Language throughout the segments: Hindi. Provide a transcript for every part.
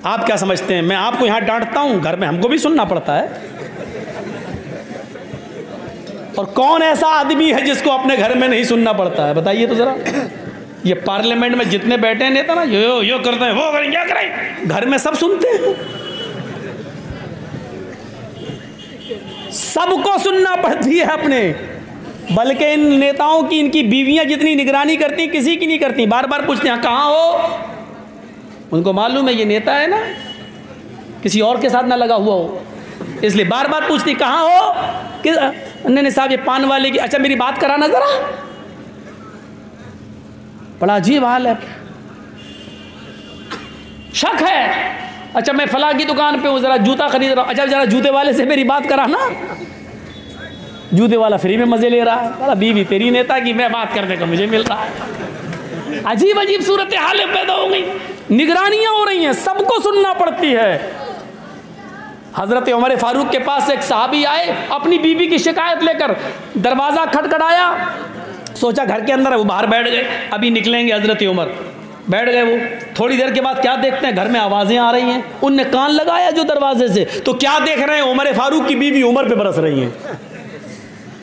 आप क्या समझते हैं मैं आपको यहाँ डांटता हूँ, घर में हमको भी सुनना पड़ता है। और कौन ऐसा आदमी है जिसको अपने घर में नहीं सुनना पड़ता है, बताइए तो जरा। ये पार्लियामेंट में जितने बैठे हैं नेता ना, यो करते हैं, वो करें, क्या करें, घर में सब सुनते हैं। सबको सुनना पड़ती है अपने, बल्कि इन नेताओं की, इनकी बीवियां जितनी निगरानी करती किसी की नहीं करती। बार बार पूछते हैं कहाँ हो, उनको मालूम है ये नेता है ना, किसी और के साथ ना लगा हुआ हो, इसलिए बार बार पूछती कहाँ हो कि नहीं साहब ये पान वाले की, अच्छा मेरी बात कराना जरा। बड़ा अजीब हाल है, शक है, अच्छा मैं फला की दुकान पे हूँ, जरा जूता खरीद रहा हूँ, अच्छा जरा जूते वाले से मेरी बात कराना। जूते वाला फ्री में मजे ले रहा है, अरे बीवी तेरी नेता की, मैं बात करने का मुझे मिल रहा है। अजीब अजीब सूरत हालें पैदा हो गई, निगरानियां हो रही हैं, सबको सुनना पड़ती है। हजरत उमर फारूक के पास एक सहाबी आए, अपनी बीवी की शिकायत लेकर, दरवाजा खटखटाया, सोचा घर के अंदर है, वो बाहर बैठ गए, अभी निकलेंगे हजरत उमर, बैठ गए वो। थोड़ी देर के बाद क्या देखते हैं, घर में आवाजें आ रही हैं, उनने कान लगाया जो दरवाजे से, तो क्या देख रहे हैं, उमर फारूक की बीवी उमर पे बरस रही हैं।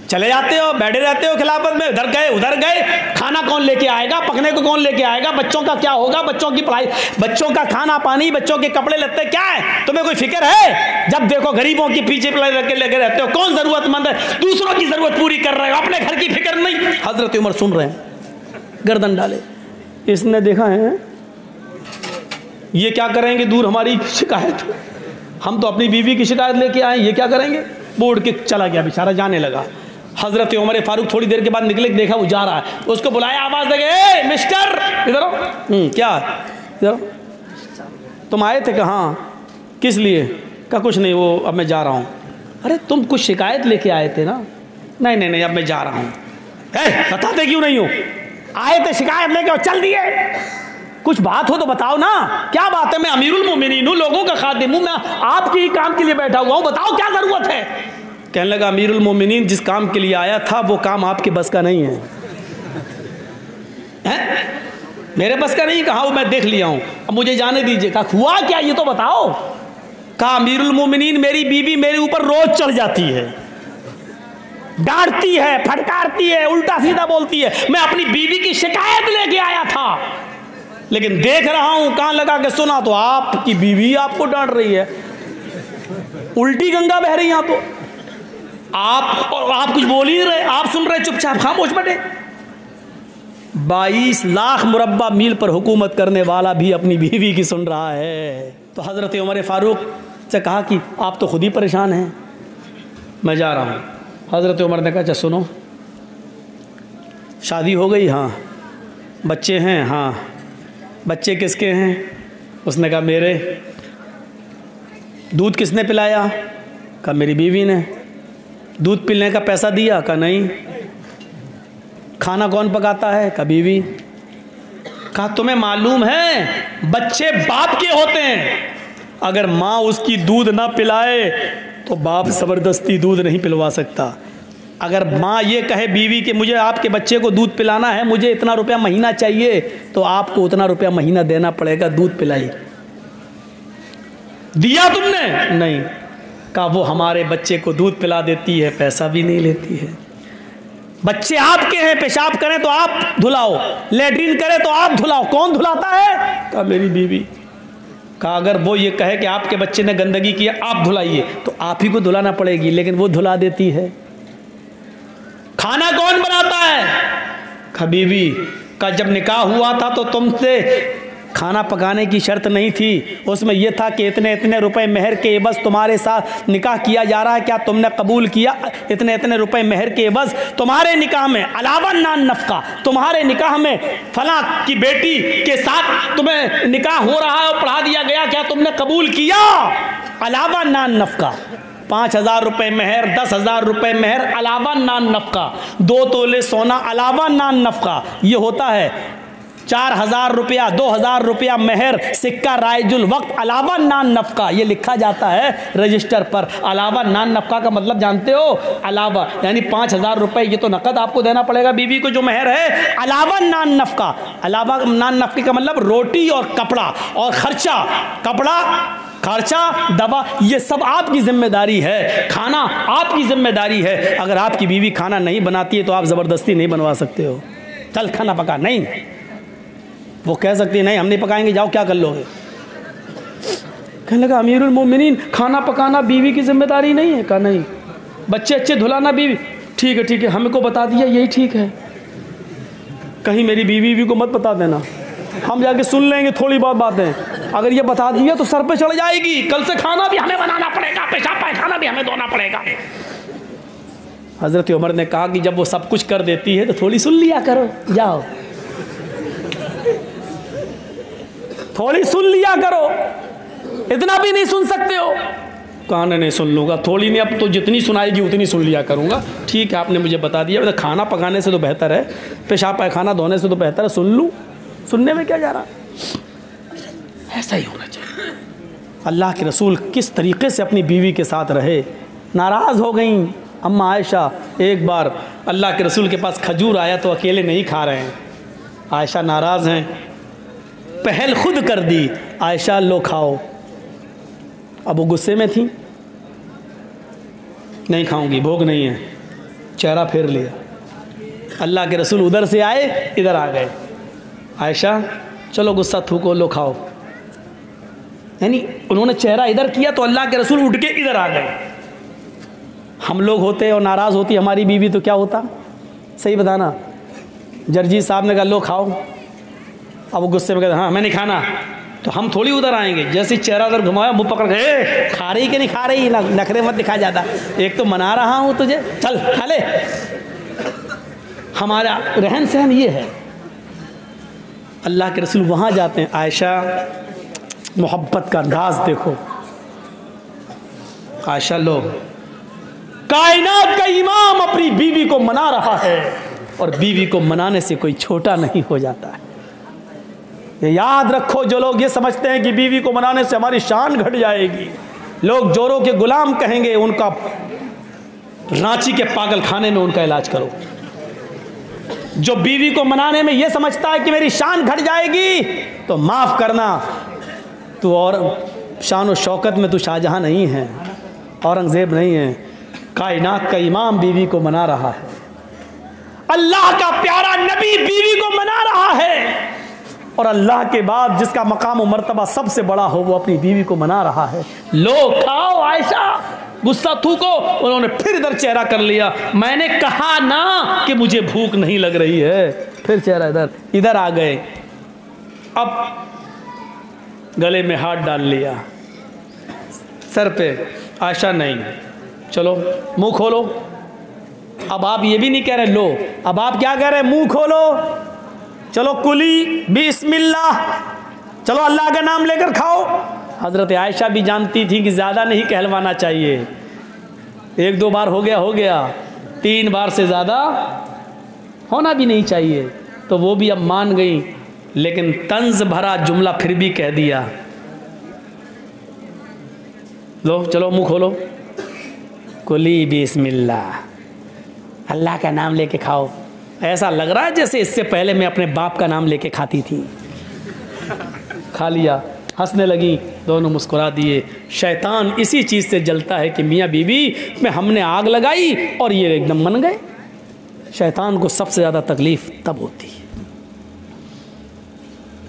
चले जाते हो, बैठे रहते हो खिलाफत में, इधर गए उधर गए, खाना कौन लेके आएगा, पकने को कौन लेके आएगा, बच्चों का क्या होगा, बच्चों की पढ़ाई, बच्चों का खाना पानी, बच्चों के कपड़े लत्ते, क्या है तुम्हें कोई फिक्र है? जब देखो गरीबों की पीछे लगे रहते हो, कौन जरूरतमंद है, दूसरों की जरूरत पूरी कर रहे हो, अपने घर की फिक्र नहीं। हजरत उमर सुन रहे हैं, गर्दन डाले, इसने देखा है ये क्या करेंगे, दूर हमारी शिकायत, हम तो अपनी बीवी की शिकायत लेके आए, ये क्या करेंगे, बोर्ड के चला गया बेचारा, जाने लगा। हजरत उमर फारूक थोड़ी देर के बाद निकले, देखा वो जा रहा है, उसको बुलाया, आवाज देंगे, ए मिस्टर इधर आओ। क्या इधर, तुम आए थे? कहाँ, किस लिए? का कुछ नहीं, वो अब मैं जा रहा हूँ। अरे तुम कुछ शिकायत लेके आए थे ना? नहीं नहीं नहीं, अब मैं जा रहा हूँ। बताते क्यों नहीं हो? आए थे शिकायत लेके, चल दिए। कुछ बात हो तो बताओ ना, क्या बात है? मैं अमीरुल मोमिनीन हूँ, लोगों का खादिम हूँ, मैं आपके ही काम के लिए बैठा हुआ हूँ, बताओ क्या जरूरत है? कहने लगा, अमीरुल मोमिनीन जिस काम के लिए आया था वो काम आपके बस का नहीं है। मेरे बस का नहीं, कहा वो मैं देख लिया हूँ, अब मुझे जाने दीजिए। कहा हुआ क्या ये तो बताओ। कहा अमीरुल मोमिनीन मेरी बीवी मेरे ऊपर रोज चढ़ जाती है, डांटती है, फटकारती है, उल्टा सीधा बोलती है। मैं अपनी बीवी की शिकायत लेके आया था, लेकिन देख रहा हूं कान लगा के सुना तो आपकी बीवी आपको डांट रही है, उल्टी गंगा बह रही यहां। तो आप कुछ बोल ही नहीं रहे, आप सुन रहे चुपचाप, खामोश बैठे। 22 लाख मुरब्बा मील पर हुकूमत करने वाला भी अपनी बीवी की सुन रहा है। तो हजरत उमर फारूक से कहा कि आप तो खुद ही परेशान हैं, मैं जा रहा हूँ। हजरत उमर ने कहा, अच्छा सुनो, शादी हो गई? हाँ। बच्चे हैं? हाँ। बच्चे किसके हैं? उसने कहा मेरे। दूध किसने पिलाया? कहा मेरी बीवी ने। दूध पिलने का पैसा दिया? कहा नहीं। खाना कौन पकाता है? कहा बीवी। कहा तुम्हें मालूम है बच्चे बाप के होते हैं, अगर माँ उसकी दूध ना पिलाए तो बाप ज़बरदस्ती दूध नहीं पिलवा सकता। अगर माँ ये कहे बीवी के मुझे आपके बच्चे को दूध पिलाना है, मुझे इतना रुपया महीना चाहिए, तो आपको उतना रुपया महीना देना पड़ेगा, दूध पिलाई। दिया तुमने? नहीं। कहा वो हमारे बच्चे को दूध पिला देती है, पैसा भी नहीं लेती है। बच्चे आपके हैं, पेशाब करें तो आप धुलाओ, लेटरिन करें तो आप धुलाओ, कौन धुलाता है? कहा मेरी बीवी। कहा अगर वो ये कहे कि आपके बच्चे ने गंदगी किया आप धुलाइए, तो आप ही को धुलाना पड़ेगी, लेकिन वो धुला देती है। खाना कौन बनाता है? कहा बीवी। कहा जब निकाह हुआ था तो तुमसे खाना पकाने की शर्त नहीं थी, उसमें यह था कि इतने इतने रुपए मेहर के बस तुम्हारे साथ निकाह किया जा रहा है, क्या तुमने कबूल किया? इतने इतने रुपए मेहर के बस तुम्हारे निकाह में, अलावा नान नफका, तुम्हारे निकाह में फला की बेटी के साथ तुम्हें निकाह हो रहा है और पढ़ा दिया गया, क्या तुमने कबूल किया? अलावा नान नफका, 5,000 रुपये मेहर, 10,000 रुपये मेहर, अलावा नान नफका, 2 तोले सोना, अलावा नान नफका, ये होता है। 4,000 रुपया, 2,000 रुपया मेहर, सिक्का राइजुल वक्त, अलावा नान नफका, ये लिखा जाता है रजिस्टर पर। अलावा नान नफका का मतलब जानते हो? अलावा यानी 5,000 रुपये ये तो नकद आपको देना पड़ेगा बीवी को जो मेहर है, अलावा नान नफका। अलावा नान नफके का मतलब रोटी और कपड़ा और खर्चा, कपड़ा खर्चा, दवा, ये सब आपकी जिम्मेदारी है। खाना आपकी जिम्मेदारी है। अगर आपकी बीवी खाना नहीं बनाती है तो आप ज़बरदस्ती नहीं बनवा सकते हो, चल खाना पका, नहीं। वो कह सकती है नहीं हम नहीं पकाएंगे, जाओ क्या कर लोगे। कहने लगा अमीरुल मोमिनीन खाना पकाना बीवी की जिम्मेदारी नहीं है। कहा नहीं। बच्चे अच्छे धुलाना बीवी, ठीक है ठीक है, हमको बता दिया यही ठीक है, कहीं मेरी बीवी को मत बता देना, हम जाके सुन लेंगे थोड़ी बहुत बातें। अगर ये बता दिया तो सर पे चढ़ जाएगी, कल से खाना भी हमें बनाना पड़ेगा, पेशाब पायखाना भी हमें धोना पड़ेगा। हजरत उमर ने कहा कि जब वो सब कुछ कर देती है तो थोड़ी सुन लिया करो, जाओ थोड़ी सुन लिया करो, इतना भी नहीं सुन सकते हो। कहा नहीं सुन लूँगा, थोड़ी नहीं, अब तो जितनी सुनाएगी उतनी सुन लिया करूँगा। ठीक है आपने मुझे बता दिया, मतलब खाना पकाने से तो बेहतर है, पेशाब पायखाना धोने से तो बेहतर है, सुन लूँ, सुनने में क्या जा रहा। ऐसा ही होना चाहिए। अल्लाह के रसूल किस तरीके से अपनी बीवी के साथ रहे। नाराज़ हो गई अम्मा आयशा। एक बार अल्लाह के रसूल के पास खजूर आया तो अकेले नहीं खा रहे हैं, आयशा नाराज़ हैं, पहल खुद कर दी, आयशा लो खाओ। अब वो गुस्से में थी, नहीं खाऊंगी, भोग नहीं है, चेहरा फेर लिया। अल्लाह के रसूल उधर से आए, इधर आ गए, आयशा चलो गुस्सा थूको, लो खाओ। यानी उन्होंने चेहरा इधर किया तो अल्लाह के रसूल उठ के इधर आ गए। हम लोग होते और नाराज़ होती हमारी बीवी तो क्या होता, सही बताना। जर्जी साहब ने कहा लो खाओ, अब वो गुस्से में कहते हाँ मैं नहीं खाना, तो हम थोड़ी उधर आएंगे। जैसे चेहरा उधर घुमाया, मुंह पकड़ के खा रही कि नहीं खा रही, नखरे मत दिखा जाता, एक तो मना रहा हूँ तुझे, चल खा ले। हमारा रहन सहन ये है। अल्लाह के रसूल वहाँ जाते हैं, आयशा मोहब्बत का अंदाज देखो। आयशा लो, कायनात का इमाम अपनी बीवी को मना रहा है, और बीवी को मनाने से कोई छोटा नहीं हो जाता है। ये याद रखो, जो लोग ये समझते हैं कि बीवी को मनाने से हमारी शान घट जाएगी, लोग जोरों के गुलाम कहेंगे, उनका रांची के पागल खाने में उनका इलाज करो। जो बीवी को मनाने में ये समझता है कि मेरी शान घट जाएगी, तो माफ़ करना, तू और शान और शौकत में तू शाहजहां नहीं है, औरंगज़ेब नहीं है। कायनात का इमाम बीवी को मना रहा है, अल्लाह का प्यारा नबी बीवी को मना रहा है, और अल्लाह के बाद जिसका मकाम और मर्तबा सबसे बड़ा हो वो अपनी बीवी को मना रहा है। लो खाओ आयशा, गुस्सा थूको। उन्होंने फिर इधर चेहरा कर लिया, मैंने कहा ना कि मुझे भूख नहीं लग रही है, फिर चेहरा इधर आ गए। अब गले में हाथ डाल लिया, सर पे, आयशा नहीं, चलो मुंह खोलो। अब आप ये भी नहीं कह रहे लो, अब आप क्या कह रहे हैं, मुंह खोलो, चलो कुली बिस्मिल्लाह, चलो अल्लाह का नाम लेकर खाओ। हज़रत आयशा भी जानती थी कि ज़्यादा नहीं कहलवाना चाहिए, 1-2 बार हो गया, 3 बार से ज़्यादा होना भी नहीं चाहिए, तो वो भी अब मान गई, लेकिन तंज भरा जुमला फिर भी कह दिया, लो चलो मुंह खोलो, कुली बिस्मिल्लाह, अल्लाह का नाम लेके खाओ। ऐसा लग रहा है जैसे इससे पहले मैं अपने बाप का नाम लेके खाती थी। खा लिया, हंसने लगी, दोनों मुस्कुरा दिए। शैतान इसी चीज़ से जलता है कि मियाँ बीवी में हमने आग लगाई और ये एकदम मन गए। शैतान को सबसे ज़्यादा तकलीफ़ तब होती है।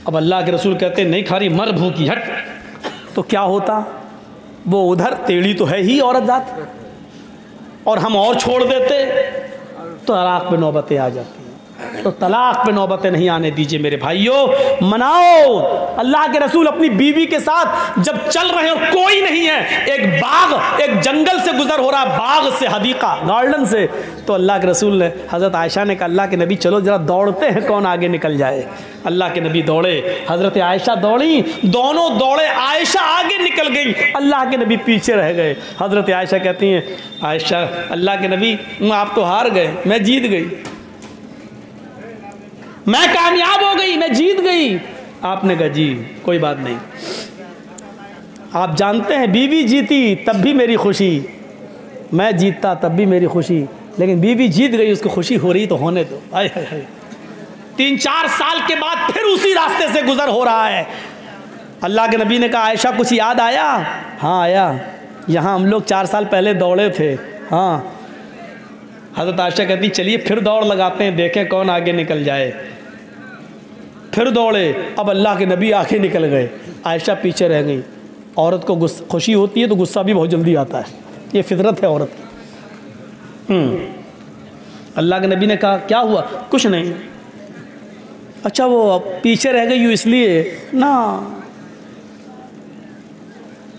अब अल्लाह के रसूल कहते हैं नहीं खा रही, मर भूखी, हट। तो क्या होता, वो उधर टेढ़ी तो है ही औरत जात, और हम और छोड़ देते तो तलाक पे नौबतें आ जाती हैं। तो तलाक पे नौबतें नहीं आने दीजिए मेरे भाइयों, मनाओ। अल्लाह के रसूल अपनी बीवी के साथ जब चल रहे हो, कोई नहीं है, एक बाग, एक जंगल से गुजर हो रहा, बाग से, हदीका, गार्डन से, तो अल्लाह के रसूल ने, हज़रत आयशा ने कहा अल्लाह के नबी चलो ज़रा दौड़ते हैं, कौन आगे निकल जाए। अल्लाह के नबी दौड़े, हज़रत आयशा दौड़ी, दोनों दौड़े, आयशा आगे निकल गई, अल्लाह के नबी पीछे रह गए। हज़रत आयशा कहती हैं, आयशा अल्लाह के नबी आप तो हार गए, मैं जीत गई। मैं कामयाब हो गई, मैं जीत गई। आपने कहा जी कोई बात नहीं, आप जानते हैं बीवी जीती तब भी मेरी खुशी, मैं जीतता तब भी मेरी खुशी, लेकिन बीवी जीत गई, उसको खुशी हो रही तो होने दो। आय हाय हाय। 3-4 साल के बाद फिर उसी रास्ते से गुजर हो रहा है। अल्लाह के नबी ने कहा आयशा कुछ याद आया? हाँ आया, यहाँ हम लोग 4 साल पहले दौड़े थे। हाँ। हज़रत आयशा कहती चलिए फिर दौड़ लगाते हैं, देखें कौन आगे निकल जाए। फिर दौड़े, अब अल्लाह के नबी आगे निकल गए, आयशा पीछे रह गई। औरत को खुशी होती है तो गुस्सा भी बहुत जल्दी आता है, ये फितरत है औरत की। अल्लाह के नबी ने कहा क्या हुआ? कुछ नहीं। अच्छा वो पीछे रह गई इसलिए ना।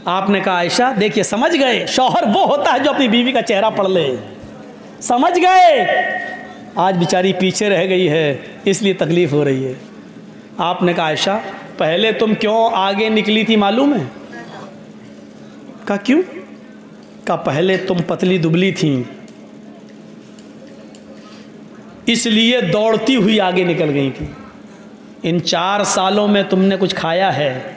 आपने कहा आयशा देखिए, समझ गए, शौहर वो होता है जो अपनी बीवी का चेहरा पढ़ ले। समझ गए, आज बेचारी पीछे रह गई है इसलिए तकलीफ हो रही है। आपने कहा आयशा पहले तुम क्यों आगे निकली थी मालूम है? कहा क्यों? कहा पहले तुम पतली दुबली थी, इसलिए दौड़ती हुई आगे निकल गई थी। इन 4 सालों में तुमने कुछ खाया है,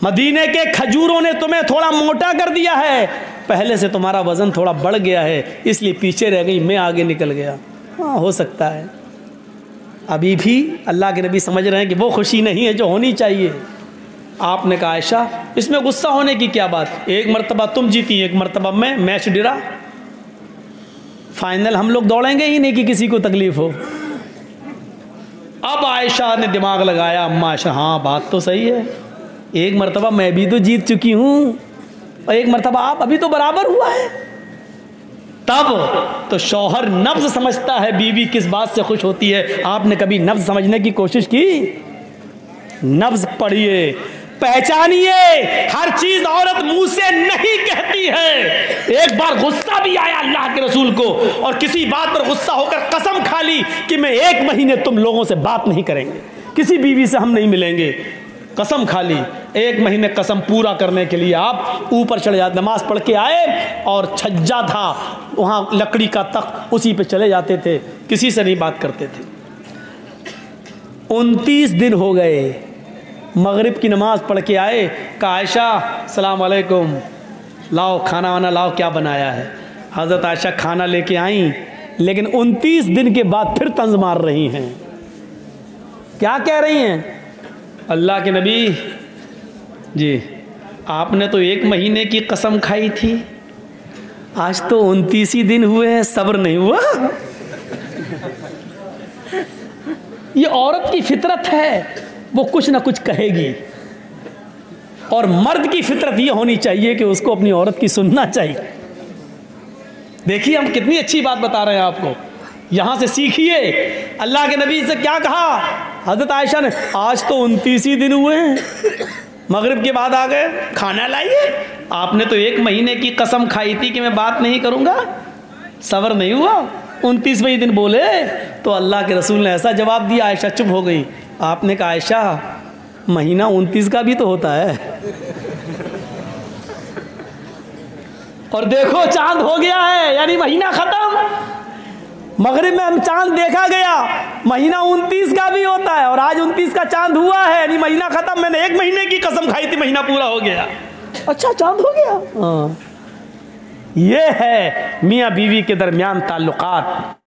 मदीने के खजूरों ने तुम्हें थोड़ा मोटा कर दिया है, पहले से तुम्हारा वजन थोड़ा बढ़ गया है, इसलिए पीछे रह गई, मैं आगे निकल गया। हाँ हो सकता है। अभी भी अल्लाह के नबी समझ रहे हैं कि वो खुशी नहीं है जो होनी चाहिए। आपने कहा आयशा इसमें गुस्सा होने की क्या बात, एक मरतबा तुम जीती, एक मरतबा मैं, मैच डिरा, फाइनल हम लोग दौड़ेंगे ही नहीं कि किसी को तकलीफ हो। अब आयशा ने दिमाग लगाया, अम्मा आयशा हाँ बात तो सही है, एक मरतबा मैं भी तो जीत चुकी हूँ और एक मरतबा आप, अभी तो बराबर हुआ है। तब तो शौहर नब्ज समझता है बीवी किस बात से खुश होती है। आपने कभी नब्ज समझने की कोशिश की? नब्ज पढ़िए, पहचानिए, हर चीज औरत मुंह से नहीं कहती है। एक बार गुस्सा भी आया अल्लाह के रसूल को और किसी बात पर गुस्सा होकर कसम खा ली कि मैं 1 महीने तुम लोगों से बात नहीं करेंगे, किसी बीवी से हम नहीं मिलेंगे। कसम खा ली, 1 महीने कसम पूरा करने के लिए आप ऊपर चले जाते, नमाज पढ़ के आए और छज्जा था वहाँ लकड़ी का तख्त, उसी पे चले जाते थे, किसी से नहीं बात करते थे। 29 दिन हो गए, मगरिब की नमाज पढ़ के आए, कहा आयशा सलाम अलैकुम, लाओ खाना वाना लाओ, क्या बनाया है? हज़रत आयशा खाना लेके आई, लेकिन 29 दिन के बाद फिर तंज मार रही हैं। क्या कह रही हैं? अल्लाह के नबी जी आपने तो 1 महीने की कसम खाई थी, आज तो 29 ही दिन हुए हैं, सब्र नहीं हुआ? ये औरत की फितरत है, वो कुछ ना कुछ कहेगी। और मर्द की फितरत ये होनी चाहिए कि उसको अपनी औरत की सुनना चाहिए। देखिए हम कितनी अच्छी बात बता रहे हैं आपको, यहाँ से सीखिए। अल्लाह के नबी से क्या कहा हज़रत आयशा ने? आज तो 29 ही दिन हुए हैं, मगरिब के बाद आ गए, खाना लाइए। आपने तो 1 महीने की कसम खाई थी कि मैं बात नहीं करूँगा, सब्र नहीं हुआ, 29वें दिन बोले। तो अल्लाह के रसूल ने ऐसा जवाब दिया, आयशा चुप हो गई। आपने कहा आयशा महीना 29 का भी तो होता है, और देखो चांद हो गया है, यानी महीना खत्म। मगरिब में हम चांद देखा गया, महीना 29 का भी होता है, और आज 29 का चांद हुआ है, यानी महीना खत्म। मैंने 1 महीने की कसम खाई थी, महीना पूरा हो गया। अच्छा चांद हो गया। हाँ, ये है मियाँ बीवी के दरमियान ताल्लुकात।